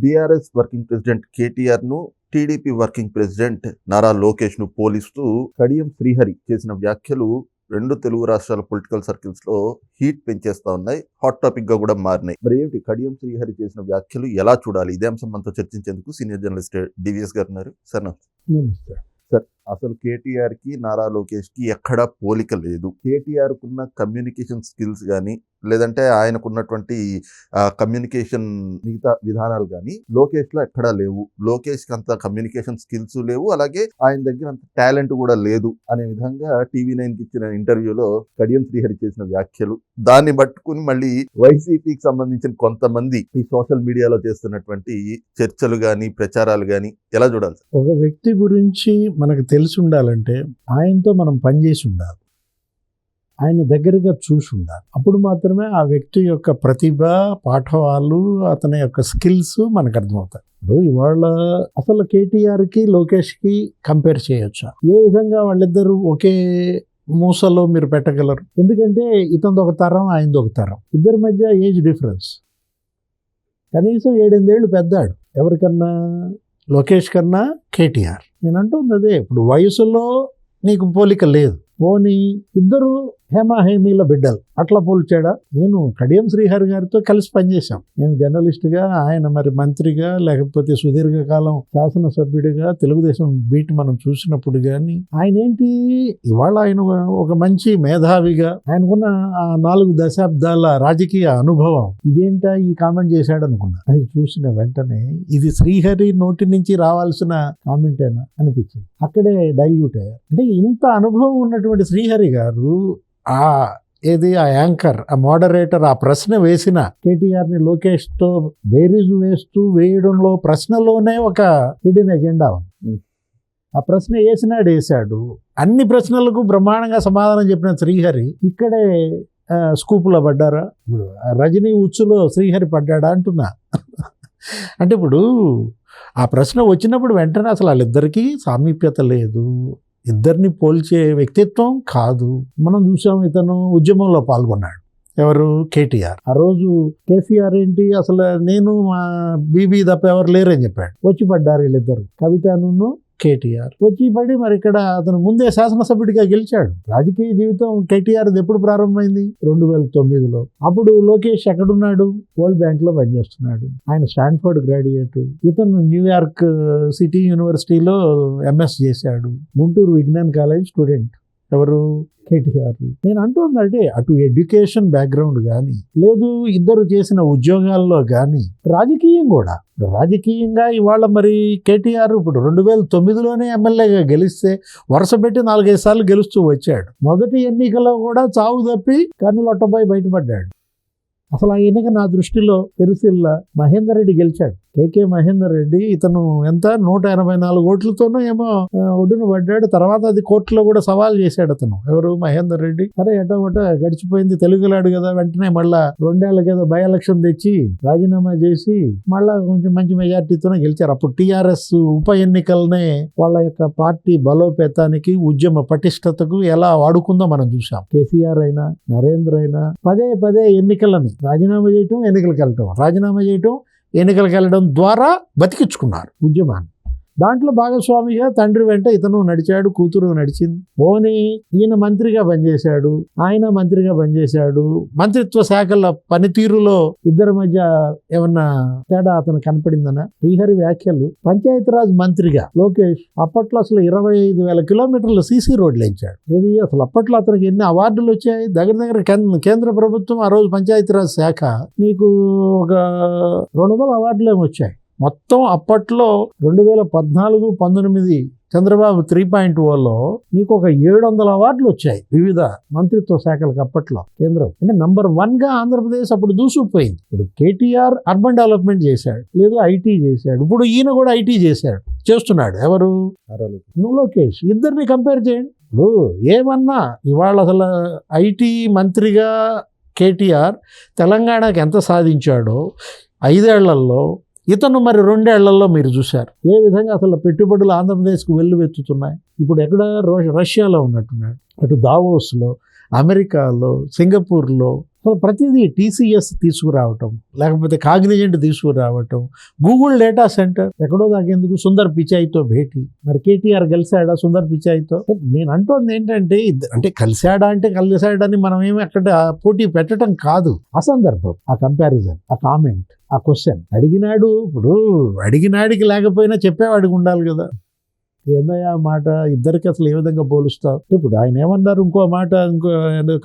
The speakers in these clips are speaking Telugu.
బీఆర్ఎస్ వర్కింగ్ ప్రెసిడెంట్ కేటీఆర్ను, టీడీపీ వర్కింగ్ ప్రెసిడెంట్ నారా లోకేష్ను పోలిస్తూ కడియం శ్రీహరి చేసిన వ్యాఖ్యలు రెండు తెలుగు రాష్ట్రాల పొలిటికల్ సర్కిల్స్ లో హీట్ పెంచేస్తా ఉన్నాయి. హాట్ టాపిక్ గా కూడా మారినాయి. మరి ఏంటి కడియం శ్రీహరి చేసిన వ్యాఖ్యలు ఎలా చూడాలి? ఇదే అంశం మనతో చర్చించేందుకు సీనియర్ జర్నలిస్ట్ డివిఎస్ గారు ఉన్నారు. సార్ నమస్తే. సార్, అసలు కేటీఆర్ కి నారా లోకేష్ కి ఎక్కడా పోలిక లేదు. కేటీఆర్ కున్న కమ్యూనికేషన్ స్కిల్స్ కానీ లేదంటే ఆయనకున్నటువంటి కమ్యూనికేషన్ మిగతా విధానాలు కానీ లోకేష్ లో ఎక్కడా లేవు. లోకేష్ కి అంత కమ్యూనికేషన్ స్కిల్స్ లేవు, అలాగే ఆయన దగ్గర అంత టాలెంట్ కూడా లేదు అనే విధంగా TV9 కి ఇచ్చిన ఇంటర్వ్యూలో కడియం శ్రీహరి చేసిన వ్యాఖ్యలు, దాన్ని పట్టుకుని మళ్ళీ వైసీపీకి సంబంధించిన కొంతమంది ఈ సోషల్ మీడియాలో చేస్తున్నటువంటి చర్చలు కానీ ప్రచారాలు కానీ ఎలా చూడాలి? ఒక వ్యక్తి గురించి మనకు తెలిసి ఉండాలంటే ఆయనతో మనం పనిచేసి ఉండాలి, ఆయన దగ్గరగా చూసి ఉండాలి. అప్పుడు మాత్రమే ఆ వ్యక్తి యొక్క ప్రతిభ, పాఠవాలు, అతని యొక్క స్కిల్స్ మనకు అర్థమవుతాయి. ఇప్పుడు ఇవాళ అసలు కేటీఆర్కి లోకేష్కి కంపేర్ చేయొచ్చా? ఏ విధంగా వాళ్ళిద్దరూ ఒకే మూసలో మీరు పెట్టగలరు? ఎందుకంటే ఇతనిది ఒక తరం, ఆయనది ఒక తరం. ఇద్దరి మధ్య ఏజ్ డిఫరెన్స్ కనీసం 7-8 ఏళ్ళు పెద్దాడు. ఎవరికన్నా? లోకేష్ కన్నా కేటీఆర్. నేను అంటుంది అదే, ఇప్పుడు వయసులో నీకు పోలిక లేదు, పోనీ ఇద్దరు హేమాహేమీల బిడ్డలు, అట్లా పోల్చాడా? నేను కడియం శ్రీహరి గారితో కలిసి పనిచేశాం. నేను జర్నలిస్ట్గా, ఆయన మరి మంత్రిగా, లేకపోతే సుదీర్ఘకాలం శాసనసభ్యుడిగా తెలుగుదేశం బీట్ మనం చూసినప్పుడు కానీ ఆయన ఏంటి ఇవాళ ఆయన ఒక మంచి మేధావిగా ఆయనకున్న 4 దశాబ్దాల రాజకీయ అనుభవం ఇదేంటా ఈ కామెంట్ చేశాడు అనుకున్నా. అది చూసిన వెంటనే ఇది శ్రీహరి నోటి నుంచి రావాల్సిన కామెంటేనా అనిపించింది. అక్కడే డైల్యూట్ అయ్యారు. అంటే ఇంత అనుభవం ఉన్నటువంటి శ్రీహరి గారు ఆ యాంకర్, ఆ మోడరేటర్ ఆ ప్రశ్న వేసిన కేటీఆర్ని లోకేష్తో బేరీజు వేయడంలో ప్రశ్నలోనే ఒక హిడెన్ ఎజెండా ఉంది. ఆ ప్రశ్న వేసాడు. అన్ని ప్రశ్నలకు బ్రహ్మాండంగా సమాధానం చెప్పిన శ్రీహరి ఇక్కడే స్కూపులో పడ్డారా? ఇప్పుడు రజనీ ఉచ్చులో శ్రీహరి పడ్డాడా అంటున్నా. అంటే ఇప్పుడు ఆ ప్రశ్న వచ్చినప్పుడు వెంటనే అసలు వాళ్ళిద్దరికీ సామీప్యత లేదు, ఇద్దరిని పోల్చే వ్యక్తిత్వం కాదు. మనం చూసాం, ఇతను ఉద్యమంలో పాల్గొన్నాడు. ఎవరు? కేటీఆర్. ఆ రోజు కేసీఆర్ ఏంటి అసలు నేను మా బీబీ తప్ప ఎవరు లేరని చెప్పాడు. వచ్చి పడ్డారు వీళ్ళిద్దరు, కవితను కేటీఆర్ వచ్చి పడి మరి ఇక్కడ అతను ముందే శాసనసభ్యుడిగా గెలిచాడు. రాజకీయ జీవితం కేటీఆర్ ఎప్పుడు ప్రారంభమైంది? 2009లో. అప్పుడు లోకేష్ ఎక్కడున్నాడు? వరల్డ్ బ్యాంక్ లో పనిచేస్తున్నాడు. ఆయన స్టాన్ఫోర్డ్ గ్రాడ్యుయేట్. ఇతను న్యూయార్క్ సిటీ యూనివర్సిటీలో MS చేశాడు. Guntur Vignan college student. ఎవరు? కేటీఆర్. నేను అంటుందంటే అటు ఎడ్యుకేషన్ బ్యాక్గ్రౌండ్ కానీ లేదు, ఇద్దరు చేసిన ఉద్యోగాల్లో కానీ రాజకీయంగా ఇవాళ మరి కేటీఆర్ ఇప్పుడు 2009లోనే ఎమ్మెల్యేగా గెలిస్తే వరుస పెట్టి 4-5 సార్లు గెలుస్తూ వచ్చాడు. మొదటి ఎన్నికలో కూడా చావు తప్పి కన్నులొట్టబోయి బయటపడ్డాడు. అసలు ఆ ఎన్నిక నా దృష్టిలో సిరిసిల్ల మహేందర్ రెడ్డి గెలిచాడు. కేకే మహేందర్ రెడ్డి. ఇతను ఎంత 184 ఓట్లతోనో ఏమో ఒడ్డున పడ్డాడు. తర్వాత అది కోర్టులో కూడా సవాల్ చేశాడు అతను. ఎవరు? మహేందర్ రెడ్డి. సరే ఎటో గడిచిపోయింది, తెలుగులాడు కదా, వెంటనే మళ్ళా 2 ఏళ్ళ కదా బై ఎలక్షన్ తెచ్చి రాజీనామా చేసి మళ్ళా కొంచెం మంచి మెజార్టీతోనే గెలిచారు. అప్పుడు TRS ఉప ఎన్నికలనే వాళ్ళ యొక్క పార్టీ బలోపేతానికి, ఉద్యమ పటిష్టతకు ఎలా వాడుకుందో మనం చూసాం. కేసీఆర్ అయినా నరేంద్ర అయినా పదే ఎన్నికలని రాజీనామా చేయటం, ఎన్నికలకు వెళ్ళడం ద్వారా బతికించుకున్నారు ఉద్యమాన్ని. దాంట్లో భాగస్వామిగా తండ్రి వెంట ఇతను నడిచాడు, కూతురు నడిచింది. పోనీ ఈయన మంత్రిగా పనిచేశాడు, ఆయన మంత్రిగా పనిచేశాడు. మంత్రిత్వ శాఖల పనితీరులో ఇద్దరి మధ్య ఏమన్నా తేడా అతను కనపడిందనా? శ్రీహరి వ్యాఖ్యలు. పంచాయతీరాజ్ మంత్రిగా లోకేష్ అప్పట్లో అసలు 25,000 కిలోమీటర్ల CC రోడ్లు వేయించాడు. ఇది అసలు అప్పట్లో అతనికి ఎన్ని అవార్డులు వచ్చాయి? దగ్గర కేంద్ర ప్రభుత్వం ఆ రోజు పంచాయతీరాజ్ శాఖ నీకు ఒక 200 అవార్డులు ఏమి వచ్చాయి. మొత్తం అప్పట్లో 2014-19 చంద్రబాబు 3.0లో నీకు ఒక 700 అవార్డులు వచ్చాయి వివిధ మంత్రిత్వ శాఖలకు అప్పట్లో కేంద్రం. అంటే నంబర్ 1గా ఆంధ్రప్రదేశ్ అప్పుడు దూసుకుపోయింది. ఇప్పుడు కేటీఆర్ అర్బన్ డెవలప్మెంట్ చేశాడు, లేదు IT చేశాడు. ఇప్పుడు ఈయన కూడా IT చేస్తున్నాడు. ఎవరు? లోకేష్. ఇద్దరిని కంపేర్ చేయండి. ఇప్పుడు ఏమన్నా ఇవాళ అసలు IT మంత్రిగా కేటీఆర్ తెలంగాణకి ఎంత సాధించాడో 5 ఏళ్లలో, ఇతను మరి 2 ఏళ్లలో మీరు చూశారు ఏ విధంగా అసలు పెట్టుబడులు ఆంధ్రప్రదేశ్కు వెల్లువెత్తుతున్నాయి. ఇప్పుడు ఎక్కడ? రష్యాలో ఉన్నట్టున్నాడు. అటు దావోస్లో, అమెరికాలో, సింగపూర్లో సో ప్రతిదీ టీసీఎస్ తీసుకురావటం, లేకపోతే కాగ్నిజెంట్ తీసుకురావటం, గూగుల్ డేటా సెంటర్ ఎక్కడో దాకేందుకు సుందర్ పిచాయితో భేటీ. మరి కేటీఆర్ కలిశాడా సుందర్ పిచాయితో? నేను అంటోంది ఏంటంటే అంటే కలిశాడని మనం ఏమి అక్కడ పోటీ పెట్టడం కాదు, అసందర్భం ఆ కంపారిజన్, ఆ కామెంట్, ఆ క్వశ్చన్. అడిగినాడికి లేకపోయినా చెప్పేవాడికి ఉండాలి కదా. ఏందయ్యా మాట, ఇద్దరికి అసలు ఏ విధంగా పోలుస్తావు? ఇప్పుడు ఆయన ఏమన్నారు, ఇంకో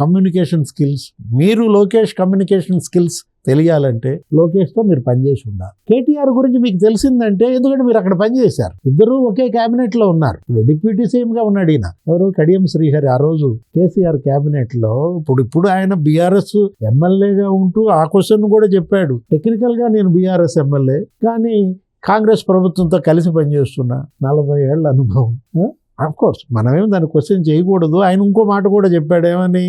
కమ్యూనికేషన్ స్కిల్స్. మీరు లోకేష్ కమ్యూనికేషన్ స్కిల్స్ తెలియాలంటే లోకేష్తో మీరు పనిచేసి ఉండాలి. కేటీఆర్ గురించి మీకు తెలిసిందంటే ఎందుకంటే మీరు అక్కడ పనిచేశారు, ఇద్దరు ఒకే క్యాబినెట్ లో ఉన్నారు. ఇప్పుడు డిప్యూటీ సీఎం గా ఉన్నాడు ఈయన, ఎవరు, కడియం శ్రీహరి. ఆ రోజు కేసీఆర్ క్యాబినెట్ లో ఇప్పుడు ఆయన బీఆర్ఎస్ ఎమ్మెల్యేగా ఉంటూ ఆ క్వశ్చన్ కూడా చెప్పాడు. టెక్నికల్ గా నేను బీఆర్ఎస్ ఎమ్మెల్యే, కానీ కాంగ్రెస్ ప్రభుత్వంతో కలిసి పనిచేస్తున్నా, 40 ఏళ్ల అనుభవం. కోర్స్ మనమేం దాన్ని క్వశ్చన్ చేయకూడదు. ఆయన ఇంకో మాట కూడా చెప్పాడు, ఏమని,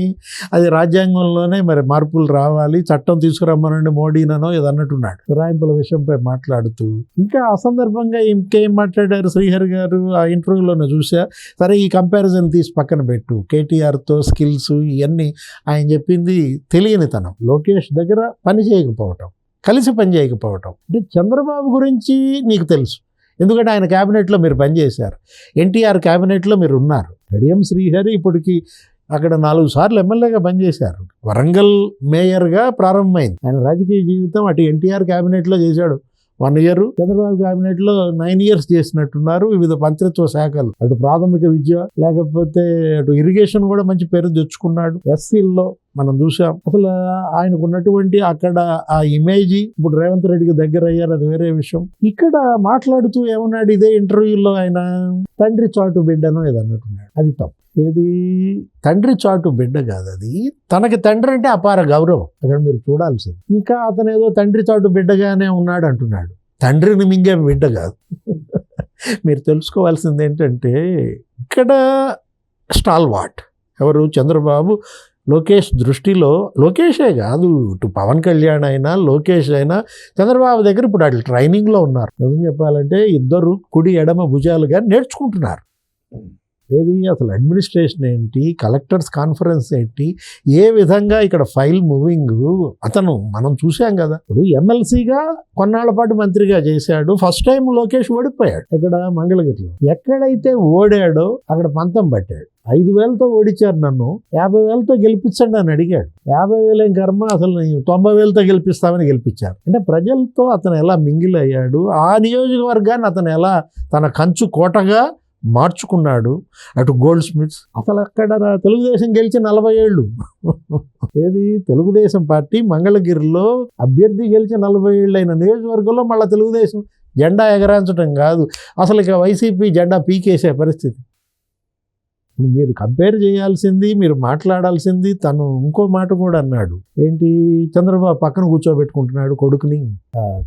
అది రాజ్యాంగంలోనే మరి మార్పులు రావాలి, చట్టం తీసుకురమ్మనండి మోడీనో ఏదన్నట్టున్నాడు. ఫిరాయింపుల విషయంపై మాట్లాడుతూ ఇంకా అసందర్భంగా ఇంకేం మాట్లాడారు శ్రీహరి గారు ఆ ఇంటర్వ్యూలోనే చూసా. సరే, ఈ కంపారిజన్ తీసి పక్కన పెట్టు, కేటీఆర్తో స్కిల్స్ ఇవన్నీ ఆయన చెప్పింది తెలియనితనం, లోకేష్ దగ్గర పని చేయకపోవటం, కలిసి పని చేయకపోవటం. అంటే చంద్రబాబు గురించి నీకు తెలుసు, ఎందుకంటే ఆయన క్యాబినెట్లో మీరు పనిచేశారు, ఎన్టీఆర్ క్యాబినెట్లో మీరు ఉన్నారు. కడియం శ్రీహరి ఇప్పటికి అక్కడ 4 సార్లు ఎమ్మెల్యేగా పనిచేశారు, వరంగల్ మేయర్గా ప్రారంభమైంది ఆయన రాజకీయ జీవితం. అటు ఎన్టీఆర్ క్యాబినెట్లో చేశాడు 1 year, చంద్రబాబు క్యాబినెట్లో 9 years చేసినట్టున్నారు. వివిధ మంత్రిత్వ శాఖలు, అటు ప్రాథమిక విద్య, లేకపోతే అటు ఇరిగేషన్ కూడా మంచి పేరు తెచ్చుకున్నాడు. ఎస్సీల్లో మనం చూసాం. అసలు ఆయనకు ఉన్నటువంటి అక్కడ ఆ ఇమేజ్, ఇప్పుడు రేవంత్ రెడ్డికి దగ్గర అయ్యారు, అది వేరే విషయం. ఇక్కడ మాట్లాడుతూ ఏమన్నాడు ఇదే ఇంటర్వ్యూలో, ఆయన తండ్రి చాటు బిడ్డనో ఏదన్నట్టున్నాడు. అది తప్పు. ఏది తండ్రి చాటు బిడ్డ కాదు, అది తనకి తండ్రి అంటే అపార గౌరవం, అక్కడ మీరు చూడాల్సింది. ఇంకా అతను ఏదో తండ్రి చాటు బిడ్డగానే ఉన్నాడు అంటున్నాడు, తండ్రిని మింగే బిడ్డ కాదు. మీరు తెలుసుకోవాల్సింది ఏంటంటే ఇక్కడ స్టాల్వార్ట్ ఎవరు, చంద్రబాబు. లోకేష్ దృష్టిలో, లోకేషే కాదు, ఇటు పవన్ కళ్యాణ్ అయినా లోకేష్ అయినా చంద్రబాబు దగ్గర ఇప్పుడు అట్లా ట్రైనింగ్లో ఉన్నారు. ఏం చెప్పాలంటే ఇద్దరు కుడి ఎడమ భుజాలుగా నేర్చుకుంటున్నారు. ఏది అసలు అడ్మినిస్ట్రేషన్ ఏంటి, కలెక్టర్స్ కాన్ఫరెన్స్ ఏంటి, ఏ విధంగా ఇక్కడ ఫైల్ మూవింగ్, అతను మనం చూసాం కదా. ఇప్పుడు ఎమ్మెల్సీగా కొన్నాళ్ల పాటు మంత్రిగా చేశాడు. ఫస్ట్ టైం లోకేష్ ఓడిపోయాడు ఇక్కడ మంగళగిరిలో. ఎక్కడైతే ఓడాడో అక్కడ పంతం పట్టాడు. 5,000తో ఓడించారు నన్ను, 50,000తో గెలిపించండి అని అడిగాడు. 50,000 ఏం కర్మ, అసలు 90,000తో గెలిపిస్తామని గెలిపించారు. అంటే ప్రజలతో అతను ఎలా మింగిల్ అయ్యాడు, ఆ నియోజకవర్గాన్ని అతను ఎలా తన కంచు కోటగా మార్చుకున్నాడు. అటు గోల్డ్ స్మిత్స్, అసలు అక్కడ తెలుగుదేశం గెలిచి 40 ఏళ్ళు. ఏది తెలుగుదేశం పార్టీ మంగళగిరిలో అభ్యర్థి గెలిచి 40 ఏళ్ళు అయిన నియోజకవర్గంలో మళ్ళీ తెలుగుదేశం జెండా ఎగరాంచడం కాదు, అసలు ఇక వైసీపీ జెండా పీకేసే పరిస్థితి. మీరు కంపేర్ చేయాల్సింది, మీరు మాట్లాడాల్సింది. తను ఇంకో మాట కూడా అన్నాడు, ఏంటి, చంద్రబాబు పక్కన కూర్చోబెట్టుకుంటున్నాడు కొడుకుని.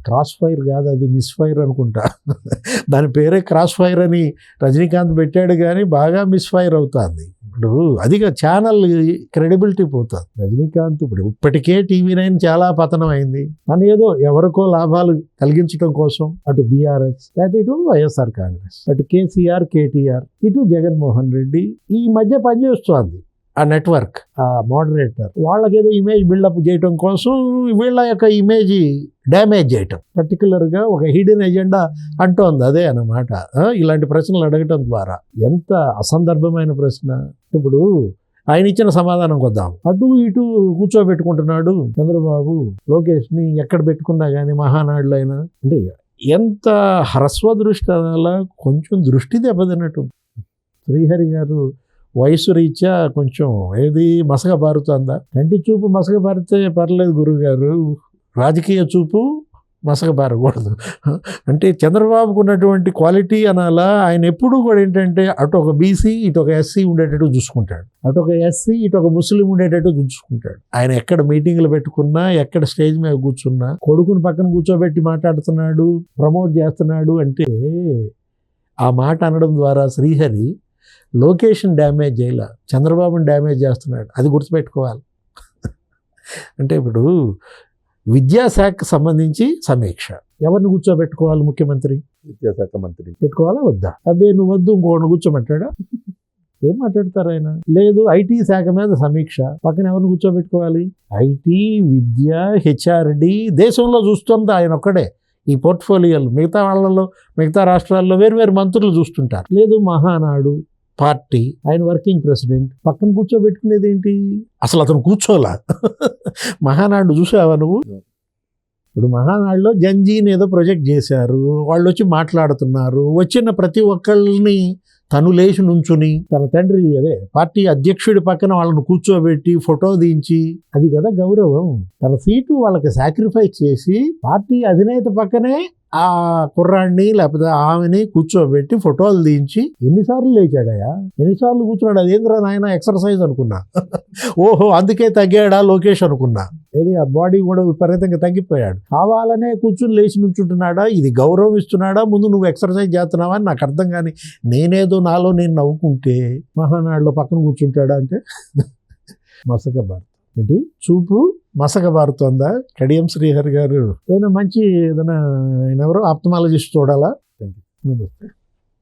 క్రాస్ ఫైర్ కాదు, అది మిస్ ఫైర్ అనుకుంటా. దాని పేరే క్రాస్ ఫైర్ అని రజనీకాంత్ పెట్టాడు, కానీ బాగా మిస్ ఫైర్ అవుతుంది. ఇప్పుడు అదిగా ఛానల్ క్రెడిబిలిటీ పోతుంది. రజనీకాంత్ ఇప్పుడు ఇప్పటికే TV9 చాలా పతనం అయింది. తను ఏదో ఎవరికో లాభాలు కలిగించడం కోసం అటు బీఆర్ఎస్, లేకపోతే ఇటు వైఎస్ఆర్ కాంగ్రెస్, అటు కేసీఆర్ కేటీఆర్, ఇటు జగన్మోహన్ రెడ్డి ఈ మధ్య పనిచేస్తోంది ఆ నెట్వర్క్, ఆ మోడరేటర్. వాళ్ళకేదో ఇమేజ్ బిల్డప్ చేయటం కోసం వీళ్ళ యొక్క ఇమేజ్ డ్యామేజ్ చేయటం, పర్టికులర్గా ఒక హిడెన్ ఎజెండా అంటోంది. అదే అన్నమాట ఇలాంటి ప్రశ్నలు అడగటం ద్వారా. ఎంత అసందర్భమైన ప్రశ్న. ఇప్పుడు ఆయన ఇచ్చిన సమాధానం కొద్దాం. అటు ఇటు కూర్చోబెట్టుకుంటున్నాడు చంద్రబాబు లోకేష్ని, ఎక్కడ పెట్టుకున్నా కానీ మహానాడులో అయినా. అంటే ఎంత హ్రస్వ దృష్టి అలా, కొంచెం దృష్టి దెబ్బతిన్నట్టు. శ్రీహరి గారు వయసు రీత్యా కొంచెం ఏది మసక బారుతుందా, కంటి చూపు మసక బారితే పర్లేదు గురువుగారు, రాజకీయ చూపు మసక బారకూడదు. అంటే చంద్రబాబుకు ఉన్నటువంటి క్వాలిటీ అనాలా, ఆయన ఎప్పుడూ కూడా ఏంటంటే అటు ఒక బీసీ ఇటు ఒక ఎస్సీ ఉండేటట్టు చూసుకుంటాడు, అటు ఒక ఎస్సీ ఇటు ఒక ముస్లిం ఉండేటట్టు చూసుకుంటాడు. ఆయన ఎక్కడ మీటింగ్లు పెట్టుకున్నా, ఎక్కడ స్టేజ్ మీద కూర్చున్నా కొడుకుని పక్కన కూర్చోబెట్టి మాట్లాడుతున్నాడు, ప్రమోట్ చేస్తున్నాడు. అంటే ఆ మాట అనడం ద్వారా శ్రీహరి లోకేష్ని డ్యామేజ్ చేయాల, చంద్రబాబుని డ్యామేజ్ చేస్తున్నాడు. అది గుర్తుపెట్టుకోవాలి. అంటే ఇప్పుడు విద్యాశాఖకు సంబంధించి సమీక్ష ఎవరిని కూర్చోబెట్టుకోవాలి, ముఖ్యమంత్రి విద్యాశాఖ మంత్రి పెట్టుకోవాలా వద్దా? అబ్బే నువ్వు వద్దు ఇంకోటి కూర్చోమంటాడా? ఏం మాట్లాడతారు ఆయన? లేదు ఐటీ శాఖ మీద సమీక్ష, పక్కన ఎవరిని కూర్చోబెట్టుకోవాలి? ఐటీ, విద్య, హెచ్ఆర్డి దేశంలో చూస్తుంది ఆయన ఒక్కడే ఈ పోర్ట్ఫోలియోలు. మిగతా వాళ్ళలో, మిగతా రాష్ట్రాల్లో వేరు మంత్రులు చూస్తుంటారు. లేదు మహానాడు పార్టీ, ఆయన వర్కింగ్ ప్రెసిడెంట్, పక్కన కూర్చోబెట్టుకునేది ఏంటి? అసలు అతను కూర్చోలా. మహానాడు చూసావా నువ్వు? ఇప్పుడు మహానాడులో జంజీని ఏదో ప్రొజెక్ట్ చేశారు, వాళ్ళు వచ్చి మాట్లాడుతున్నారు. వచ్చిన ప్రతి ఒక్కళ్ళని తను లేచి నుంచుని తన తండ్రి అదే పార్టీ అధ్యక్షుడి పక్కన వాళ్ళని కూర్చోబెట్టి ఫోటో దించి, అది కదా గౌరవం. తన సీటు వాళ్ళకి సాక్రిఫైస్ చేసి పార్టీ అధినేత పక్కనే ఆ కుర్రాడిని లేకపోతే ఆమెని కూర్చోబెట్టి ఫోటోలు దించి ఎన్నిసార్లు లేచాడయా, ఎన్నిసార్లు కూర్చున్నాడు? అదేంద్రా నాయన ఎక్సర్సైజ్ అనుకున్నా. ఓహో అందుకే తగ్గాడా లోకేష్ అనుకున్నా. ఏది ఆ బాడీ కూడా విపరీతంగా తగ్గిపోయాడు. కావాలనే కూర్చుని లేచి నుంచుంటున్నాడా? ఇది గౌరవం ఇస్తున్నాడా? ముందు నువ్వు ఎక్సర్సైజ్ చేస్తున్నావా అని నాకు అర్థం. కానీ నేనేదో నాలో నేను నవ్వుకుంటే మహానాడులో పక్కన కూర్చుంటాడా అంటే మసకబారు ఏంటి చూపు మసకబారుతోందా? కడియం శ్రీహరి గారు ఏదైనా మంచి ఏదైనా ఆయన ఎవరో ఆప్థమాలజిస్ట్ చూడాలా? నమస్తే.